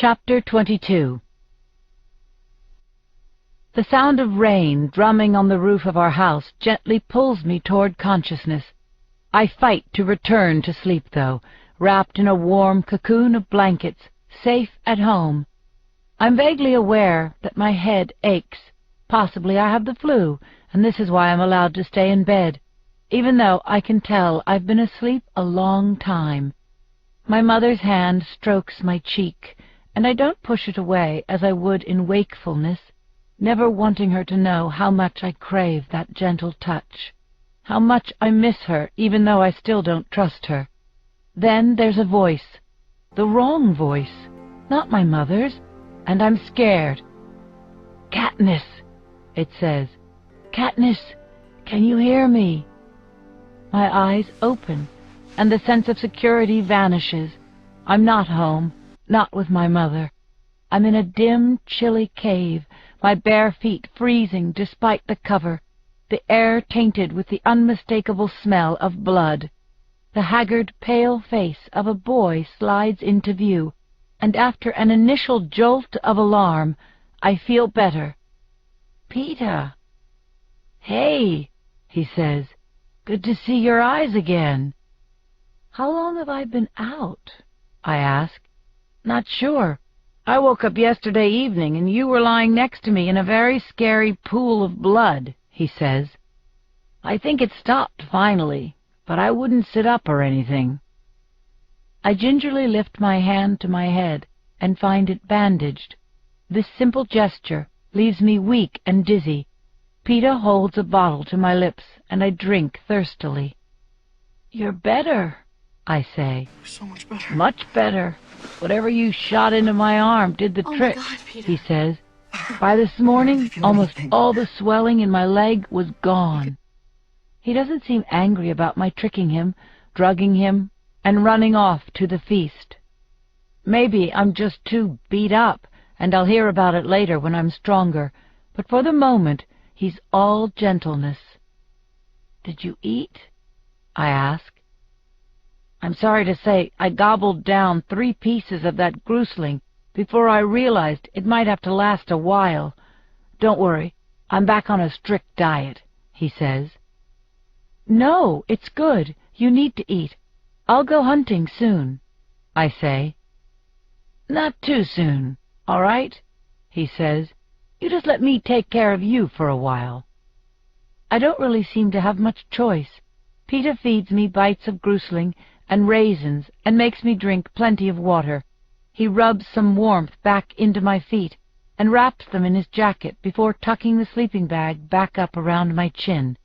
Chapter 22. The sound of rain drumming on the roof of our house gently pulls me toward consciousness. I fight to return to sleep, though, wrapped in a warm cocoon of blankets, safe at home. I'm vaguely aware that my head aches. Possibly I have the flu, and this is why I'm allowed to stay in bed, even though I can tell I've been asleep a long time. My mother's hand strokes my cheek, and I don't push it away as I would in wakefulness, never wanting her to know how much I crave that gentle touch, how much I miss her even though I still don't trust her. Then there's a voice, the wrong voice, not my mother's, and I'm scared. "Katniss," it says. "Katniss, can you hear me?" My eyes open, and the sense of security vanishes. I'm not home. Not with my mother. I'm in a dim, chilly cave, my bare feet freezing despite the cover, the air tainted with the unmistakable smell of blood. The haggard, pale face of a boy slides into view, and after an initial jolt of alarm, I feel better. "Peeta." "Hey," he says. "Good to see your eyes again." "How long have I been out?" I ask. "Not sure. I woke up yesterday evening and you were lying next to me in a very scary pool of blood," he says. "I think it stopped finally, but I wouldn't sit up or anything." I gingerly lift my hand to my head and find it bandaged. This simple gesture leaves me weak and dizzy. Peeta holds a bottle to my lips, and I drink thirstily. "You're better," I say. "So much better." "Much better. Whatever you shot into my arm did the trick," my God, Peeta. he says. "By this morning, almost all the swelling in my leg was gone." He doesn't seem angry about my tricking him, drugging him, and running off to the feast. Maybe I'm just too beat up, and I'll hear about it later when I'm stronger, but for the moment he's all gentleness. "Did you eat?" I ask. I'm sorry to say I gobbled down 3 pieces of that grusling before I realized it might have to last a while. "Don't worry, I'm back on a strict diet," he says. "No, it's good. You need to eat. I'll go hunting soon," I say. "Not too soon, all right?" he says. "You just let me take care of you for a while." I don't really seem to have much choice. Peeta feeds me bites of grusling and raisins and makes me drink plenty of water. He rubs some warmth back into my feet and wraps them in his jacket before tucking the sleeping bag back up around my chin.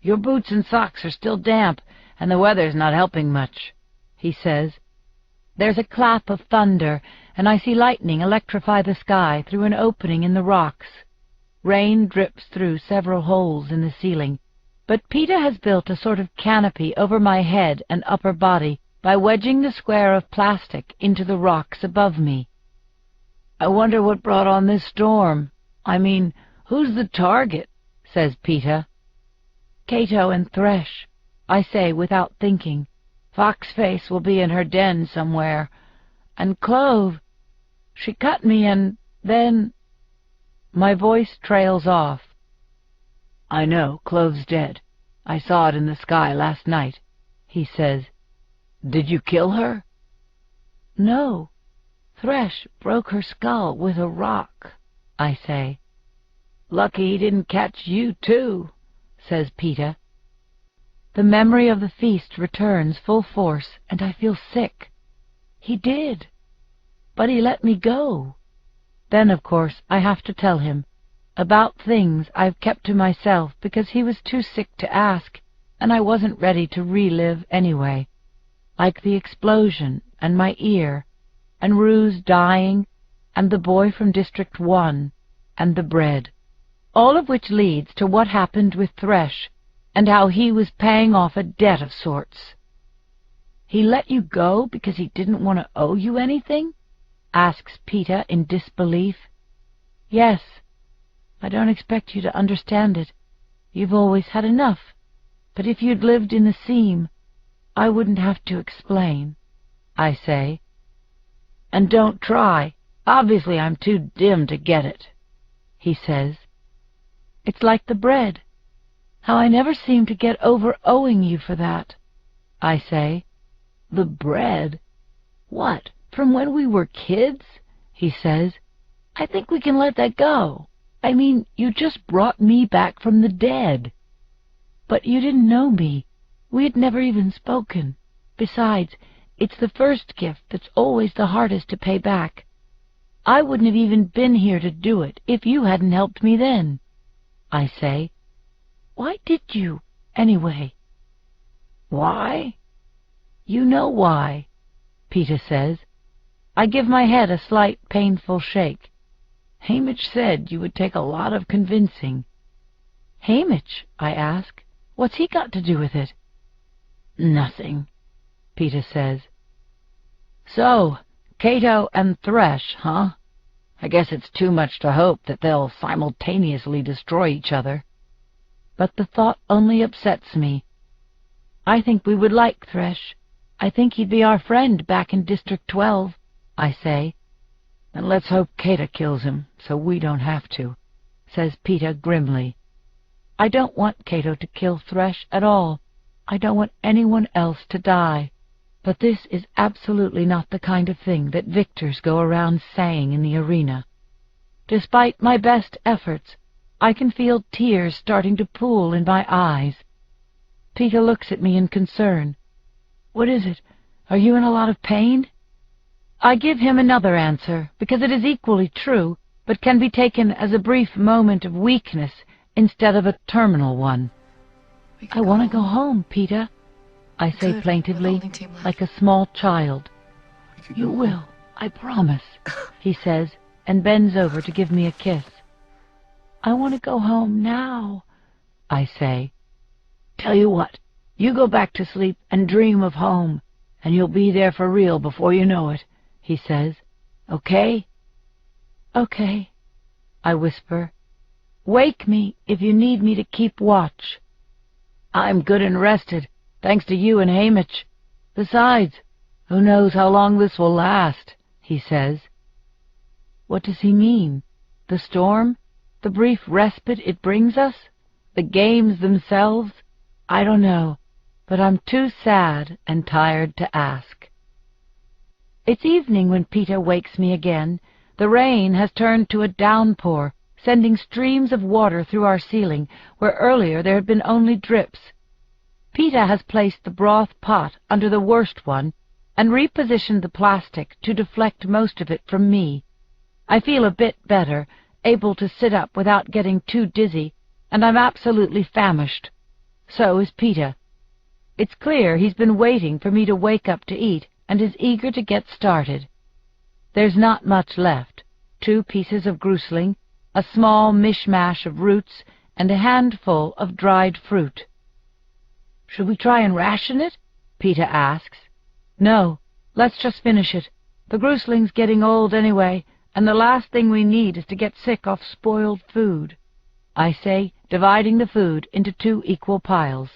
"Your boots and socks are still damp, and the weather's not helping much," he says. There's a clap of thunder, and I see lightning electrify the sky through an opening in the rocks. Rain drips through several holes in the ceiling, but Peeta has built a sort of canopy over my head and upper body by wedging the square of plastic into the rocks above me. "I wonder what brought on this storm. I mean, who's the target?" says Peeta. "Cato and Thresh," I say without thinking. "Foxface will be in her den somewhere. And Clove, she cut me and then—" My voice trails off. "I know, Clove's dead. I saw it in the sky last night," he says. "Did you kill her?" "No. Thresh broke her skull with a rock," I say. "Lucky he didn't catch you, too," says Peeta. The memory of the feast returns full force, and I feel sick. He did. But he let me go. Then, of course, I have to tell him about things I've kept to myself because he was too sick to ask, and I wasn't ready to relive anyway, like the explosion and my ear, and Rue's dying, and the boy from District 1, and the bread, all of which leads to what happened with Thresh, and how he was paying off a debt of sorts. "He let you go because he didn't want to owe you anything?" asks Peeta in disbelief. "Yes. I don't expect you to understand it. You've always had enough. But if you'd lived in the seam, I wouldn't have to explain," I say. And don't try. Obviously I'm too dim to get it, he says. It's like the bread. How I never seem to get over owing you for that, I say. The bread? What, from when we were kids? He says. I think we can let that go. I mean, you just brought me back from the dead. But you didn't know me. We had never even spoken. Besides, it's the first gift that's always the hardest to pay back. I wouldn't have even been here to do it if you hadn't helped me then, I say. Why did you, anyway? Why? You know why, Peeta says. I give my head a slight, painful shake. Haymitch said you would take a lot of convincing. Haymitch, I ask. What's he got to do with it? Nothing, Peeta says. So, Cato and Thresh, huh? I guess it's too much to hope that they'll simultaneously destroy each other. But the thought only upsets me. I think we would like Thresh. I think he'd be our friend back in District 12, I say. And let's hope Cato kills him, so we don't have to, says Peeta grimly. I don't want Cato to kill Thresh at all. I don't want anyone else to die. But this is absolutely not the kind of thing that victors go around saying in the arena. Despite my best efforts, I can feel tears starting to pool in my eyes. Peeta looks at me in concern. What is it? Are you in a lot of pain? I give him another answer, because it is equally true, but can be taken as a brief moment of weakness instead of a terminal one. I want to go home, Peeta, I say plaintively, like a small child. You will, I promise, he says, and bends over to give me a kiss. I want to go home now, I say. Tell you what, you go back to sleep and dream of home, and you'll be there for real before you know it, he says. Okay? Okay, I whisper. Wake me if you need me to keep watch. I'm good and rested, thanks to you and Haymitch. Besides, who knows how long this will last, he says. What does he mean? The storm? The brief respite it brings us? The games themselves? I don't know, but I'm too sad and tired to ask. It's evening when Peeta wakes me again. The rain has turned to a downpour, sending streams of water through our ceiling, where earlier there had been only drips. Peeta has placed the broth pot under the worst one and repositioned the plastic to deflect most of it from me. I feel a bit better, able to sit up without getting too dizzy, and I'm absolutely famished. So is Peeta. It's clear he's been waiting for me to wake up to eat and is eager to get started. There's not much left. 2 pieces of grusling, a small mishmash of roots, and a handful of dried fruit. Should we try and ration it? Peeta asks. No, let's just finish it. The grusling's getting old anyway, and the last thing we need is to get sick off spoiled food, I say, dividing the food into 2 equal piles.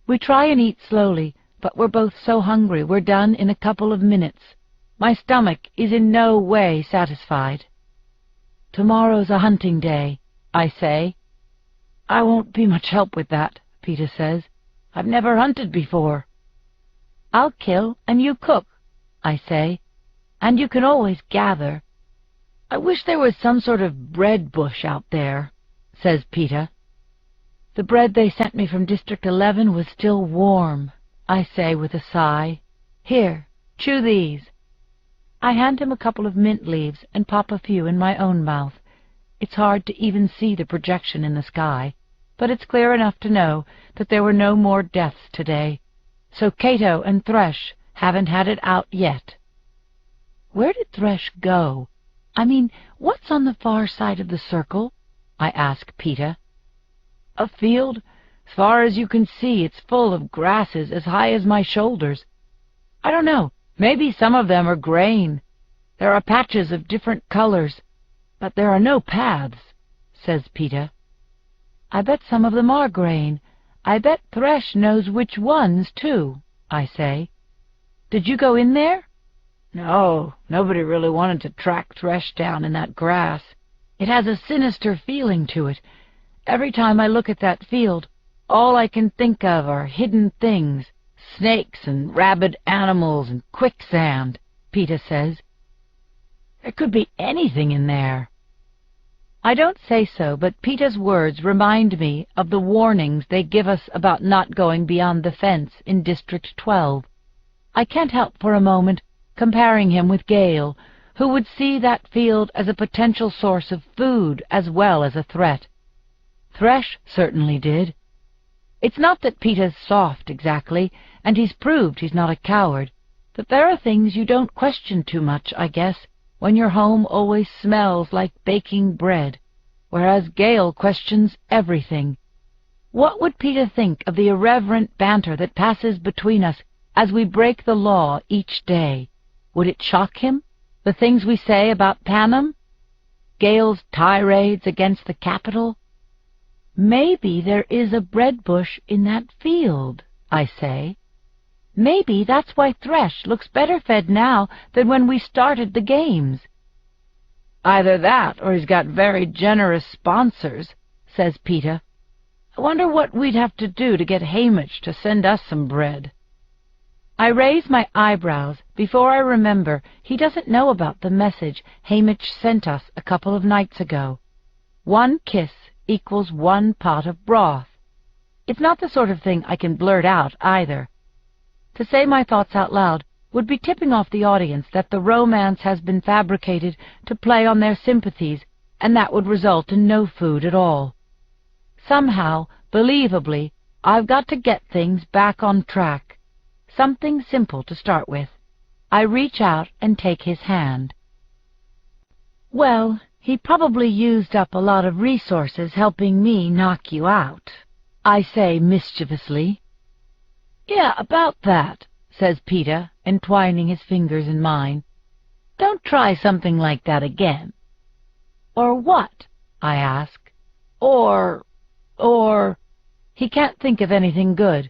We try and eat slowly, but we're both so hungry we're done in a couple of minutes. My stomach is in no way satisfied. Tomorrow's a hunting day, I say. I won't be much help with that, Peeta says. I've never hunted before. I'll kill and you cook, I say, and you can always gather. I wish there was some sort of bread bush out there, says Peeta. The bread they sent me from District 11 was still warm, I say with a sigh. Here, chew these. I hand him a couple of mint leaves and pop a few in my own mouth. It's hard to even see the projection in the sky, but it's clear enough to know that there were no more deaths today, so Cato and Thresh haven't had it out yet. Where did Thresh go? I mean, what's on the far side of the circle? I ask Peeta. A field. As far as you can see, it's full of grasses as high as my shoulders. I don't know, maybe some of them are grain. There are patches of different colors, but there are no paths, says Peeta. I bet some of them are grain. I bet Thresh knows which ones, too, I say. Did you go in there? No, nobody really wanted to track Thresh down in that grass. It has a sinister feeling to it. Every time I look at that field, all I can think of are hidden things, snakes and rabid animals and quicksand, Peeta says. There could be anything in there. I don't say so, but Peeta's words remind me of the warnings they give us about not going beyond the fence in District 12. I can't help for a moment comparing him with Gale, who would see that field as a potential source of food as well as a threat. Thresh certainly did. It's not that Peeta's soft exactly, and he's proved he's not a coward, but there are things you don't question too much, I guess, when your home always smells like baking bread, whereas Gale questions everything. What would Peeta think of the irreverent banter that passes between us as we break the law each day? Would it shock him, the things we say about Panem? Gale's tirades against the Capitol? Maybe there is a bread bush in that field, I say. Maybe that's why Thresh looks better fed now than when we started the games. Either that, or he's got very generous sponsors, says Peeta. I wonder what we'd have to do to get Haymitch to send us some bread. I raise my eyebrows before I remember he doesn't know about the message Haymitch sent us a couple of nights ago. 1 kiss equals 1 pot of broth. It's not the sort of thing I can blurt out, either. To say my thoughts out loud would be tipping off the audience that the romance has been fabricated to play on their sympathies, and that would result in no food at all. Somehow, believably, I've got to get things back on track. Something simple to start with. I reach out and take his hand. Well, he probably used up a lot of resources helping me knock you out, I say mischievously. Yeah, about that, says Peeta, entwining his fingers in mine. Don't try something like that again. Or what? I ask. Or... He can't think of anything good.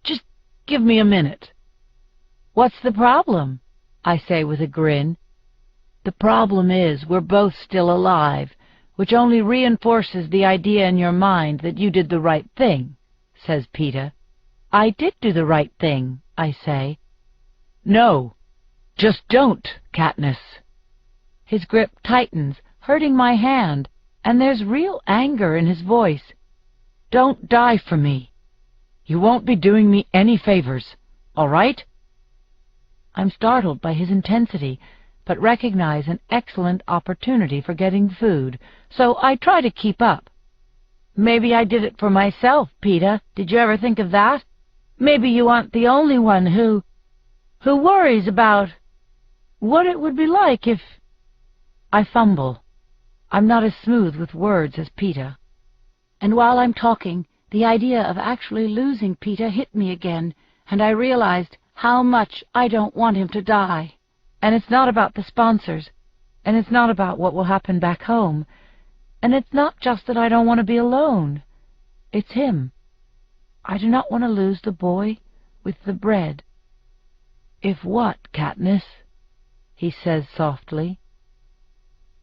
Just give me a minute. What's the problem? I say with a grin. The problem is we're both still alive, which only reinforces the idea in your mind that you did the right thing, says Peeta. I did do the right thing, I say. No, just don't, Katniss. His grip tightens, hurting my hand, and there's real anger in his voice. Don't die for me. You won't be doing me any favors, all right? I'm startled by his intensity, but recognize an excellent opportunity for getting food, so I try to keep up. Maybe I did it for myself, Peeta. Did you ever think of that? Maybe you aren't the only one who worries about what it would be like if... I fumble. I'm not as smooth with words as Peeta. And while I'm talking, the idea of actually losing Peeta hit me again, and I realized how much I don't want him to die. And it's not about the sponsors, and it's not about what will happen back home, and it's not just that I don't want to be alone. It's him. I do not want to lose the boy with the bread. If what, Katniss? He says softly.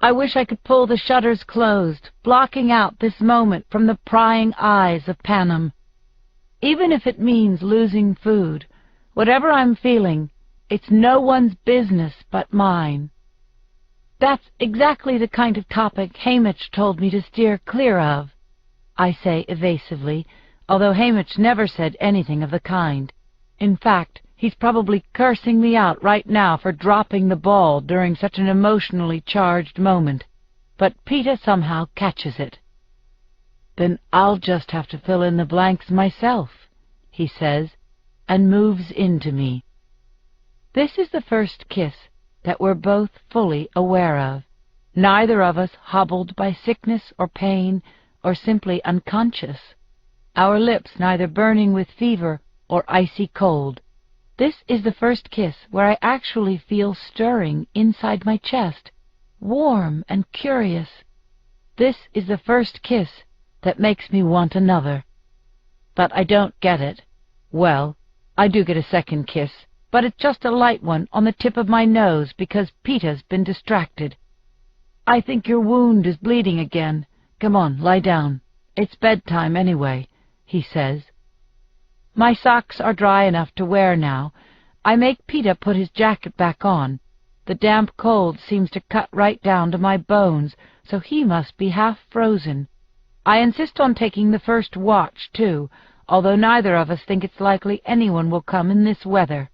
I wish I could pull the shutters closed, blocking out this moment from the prying eyes of Panem. Even if it means losing food, whatever I'm feeling, it's no one's business but mine. That's exactly the kind of topic Haymitch told me to steer clear of, I say evasively, although Haymitch never said anything of the kind. In fact, he's probably cursing me out right now for dropping the ball during such an emotionally charged moment. But Peeta somehow catches it. Then I'll just have to fill in the blanks myself, he says, and moves into me. This is the first kiss that we're both fully aware of, neither of us hobbled by sickness or pain or simply unconscious, our lips neither burning with fever or icy cold. This is the first kiss where I actually feel stirring inside my chest, warm and curious. This is the first kiss that makes me want another. But I don't get it. Well, I do get a second kiss, but it's just a light one on the tip of my nose because Peeta's been distracted. I think your wound is bleeding again. Come on, lie down. It's bedtime anyway," he says. My socks are dry enough to wear now. I make Peeta put his jacket back on. The damp cold seems to cut right down to my bones, so he must be half frozen. I insist on taking the first watch, too, although neither of us think it's likely anyone will come in this weather.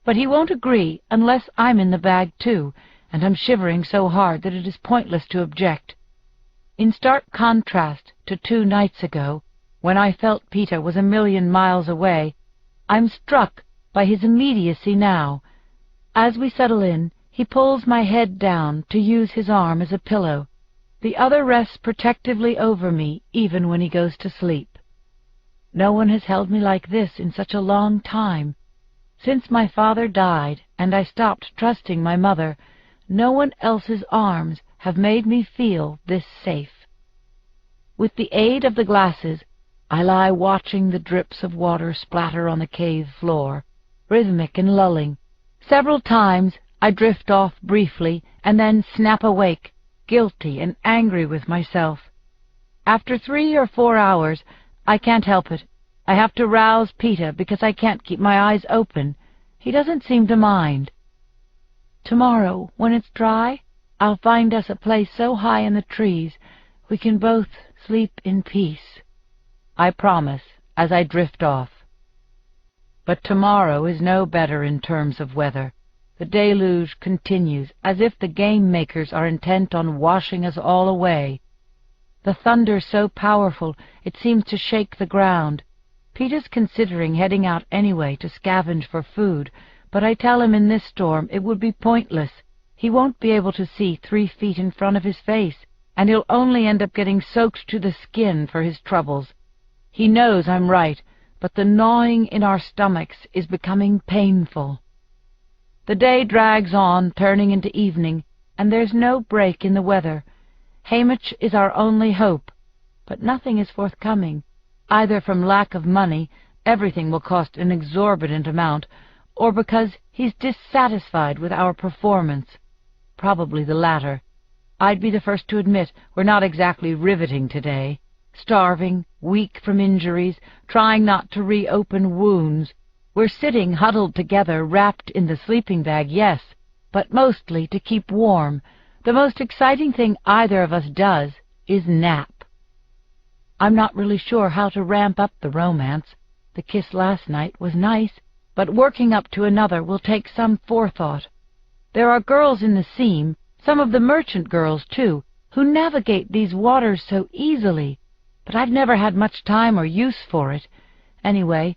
But he won't agree unless I'm in the bag, too, and I'm shivering so hard that it is pointless to object. In stark contrast to 2 nights ago, when I felt Peeta was a million miles away, I'm struck by his immediacy now. As we settle in, he pulls my head down to use his arm as a pillow. The other rests protectively over me, even when he goes to sleep. No one has held me like this in such a long time. Since my father died and I stopped trusting my mother, no one else's arms have made me feel this safe. With the aid of the glasses, I lie watching the drips of water splatter on the cave floor, rhythmic and lulling. Several times I drift off briefly and then snap awake, guilty and angry with myself. After 3 or 4 hours, I can't help it. I have to rouse Peeta because I can't keep my eyes open. He doesn't seem to mind. Tomorrow, when it's dry, I'll find us a place so high in the trees we can both sleep in peace, I promise, as I drift off. But tomorrow is no better in terms of weather. The deluge continues, as if the game-makers are intent on washing us all away. The thunder's so powerful it seems to shake the ground. Peeta's considering heading out anyway to scavenge for food, but I tell him in this storm it would be pointless. He won't be able to see 3 feet in front of his face, and he'll only end up getting soaked to the skin for his troubles. He knows I'm right, but the gnawing in our stomachs is becoming painful. The day drags on, turning into evening, and there's no break in the weather. Haymitch is our only hope, but nothing is forthcoming, either from lack of money — everything will cost an exorbitant amount — or because he's dissatisfied with our performance. Probably the latter. I'd be the first to admit we're not exactly riveting today. Starving, weak from injuries, trying not to reopen wounds. We're sitting huddled together, wrapped in the sleeping bag, yes, but mostly to keep warm. The most exciting thing either of us does is nap. I'm not really sure how to ramp up the romance. The kiss last night was nice, but working up to another will take some forethought. There are girls in the seam, some of the merchant girls, too, who navigate these waters so easily, but I've never had much time or use for it. Anyway,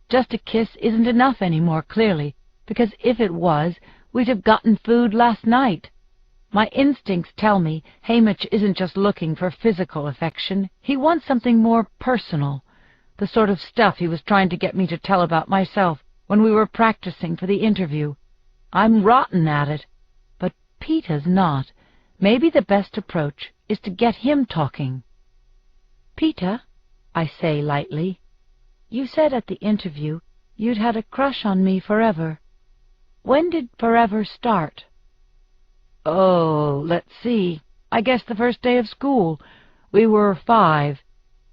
just a kiss isn't enough anymore, clearly, because if it was, we'd have gotten food last night. My instincts tell me Haymitch isn't just looking for physical affection. He wants something more personal, the sort of stuff he was trying to get me to tell about myself when we were practicing for the interview. I'm rotten at it, but Peeta's not. Maybe the best approach is to get him talking. "Peeta," I say lightly, "you said at the interview you'd had a crush on me forever. When did forever start?" "Oh, let's see. I guess the first day of school. We were 5.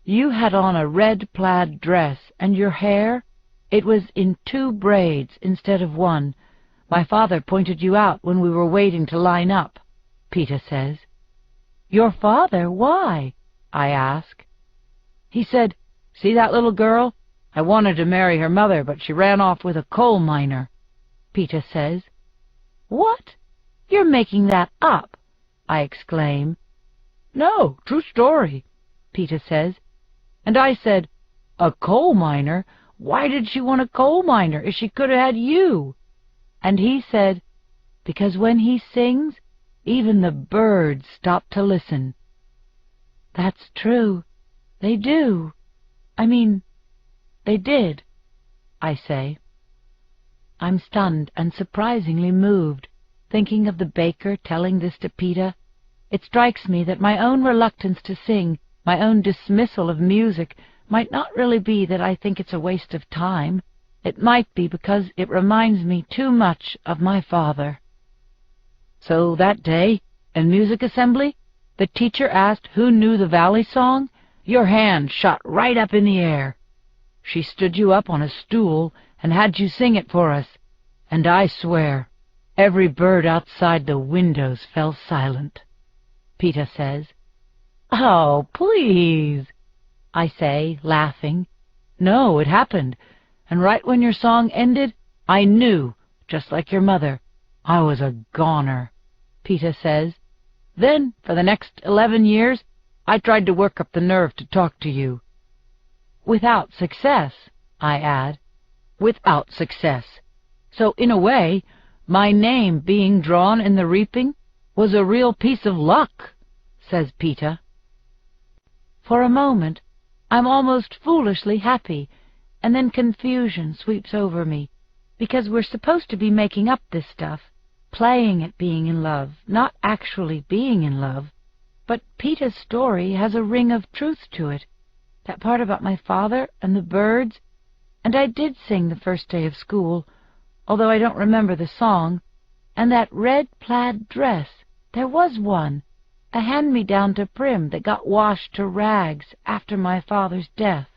You had on a red plaid dress, and your hair, it was in 2 braids instead of 1. My father pointed you out when we were waiting to line up," Peeta says. "Your father? Why?" I ask. "He said, 'See that little girl? I wanted to marry her mother, but she ran off with a coal miner,'" Peeta says. "What? You're making that up!" I exclaim. "No, true story," Peeta says. And I said, "A coal miner? Why did she want a coal miner if she could have had you?" And he said, "Because when he sings, even the birds stop to listen." "That's true. They do. I mean, they did," I say. I'm stunned and surprisingly moved, thinking of the baker telling this to Peeta. It strikes me that my own reluctance to sing, my own dismissal of music, might not really be that I think it's a waste of time. It might be because it reminds me too much of my father. So that day, in music assembly, the teacher asked who knew the Valley Song. Your hand shot right up in the air. She stood you up on a stool and had you sing it for us, and I swear, every bird outside the windows fell silent. Peeta says. Oh, please, I say, laughing. No, it happened, and right when your song ended, I knew, just like your mother, I was a goner. Peeta says. Then, for the next 11 years, I tried to work up the nerve to talk to you. Without success, I add. Without success. So, in a way, my name being drawn in the reaping was a real piece of luck, says Peeta. For a moment, I'm almost foolishly happy, and then confusion sweeps over me, because we're supposed to be making up this stuff, playing at being in love, not actually being in love. But Peeta's story has a ring of truth to it, that part about my father and the birds, and I did sing the first day of school, although I don't remember the song, and that red plaid dress, there was one, a hand-me-down to Prim that got washed to rags after my father's death.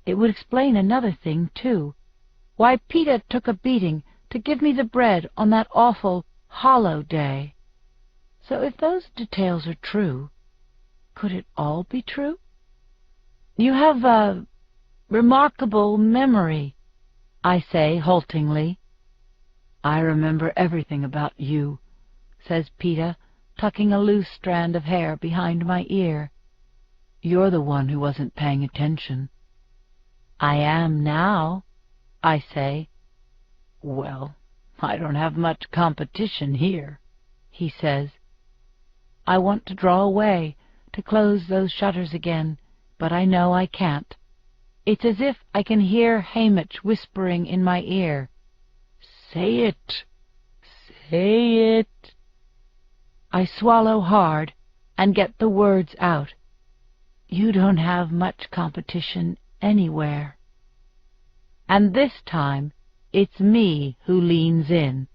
It would explain another thing, too, why Peeta took a beating to give me the bread on that awful, hollow day. So if those details are true, could it all be true? You have a remarkable memory, I say haltingly. I remember everything about you, says Peeta, tucking a loose strand of hair behind my ear. You're the one who wasn't paying attention. I am now, I say. Well, I don't have much competition here, he says. I want to draw away, to close those shutters again, but I know I can't. It's as if I can hear Haymitch whispering in my ear. Say it, say it. I swallow hard and get the words out. You don't have much competition anywhere. And this time, it's me who leans in.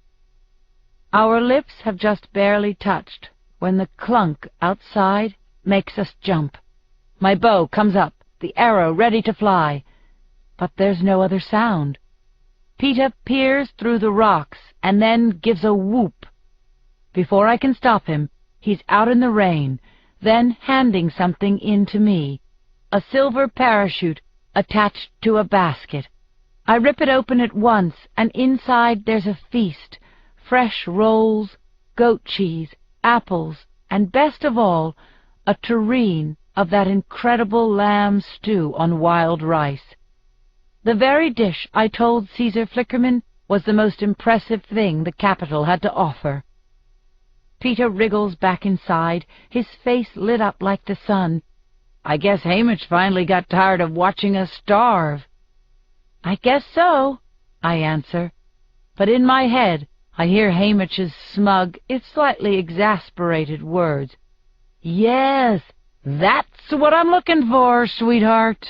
Our lips have just barely touched when the clunk outside makes us jump. My bow comes up, the arrow ready to fly. But there's no other sound. Peeta peers through the rocks and then gives a whoop. Before I can stop him, he's out in the rain, then handing something in to me, a silver parachute attached to a basket. I rip it open at once, and inside there's a feast, fresh rolls, goat cheese, apples, and best of all, a tureen of that incredible lamb stew on wild rice. The very dish I told Caesar Flickerman was the most impressive thing the capital had to offer. Peeta wriggles back inside, his face lit up like the sun. I guess Haymitch finally got tired of watching us starve. I guess so, I answer, but in my head I hear Haymitch's smug, if slightly exasperated words. Yes, that's what I'm looking for, sweetheart.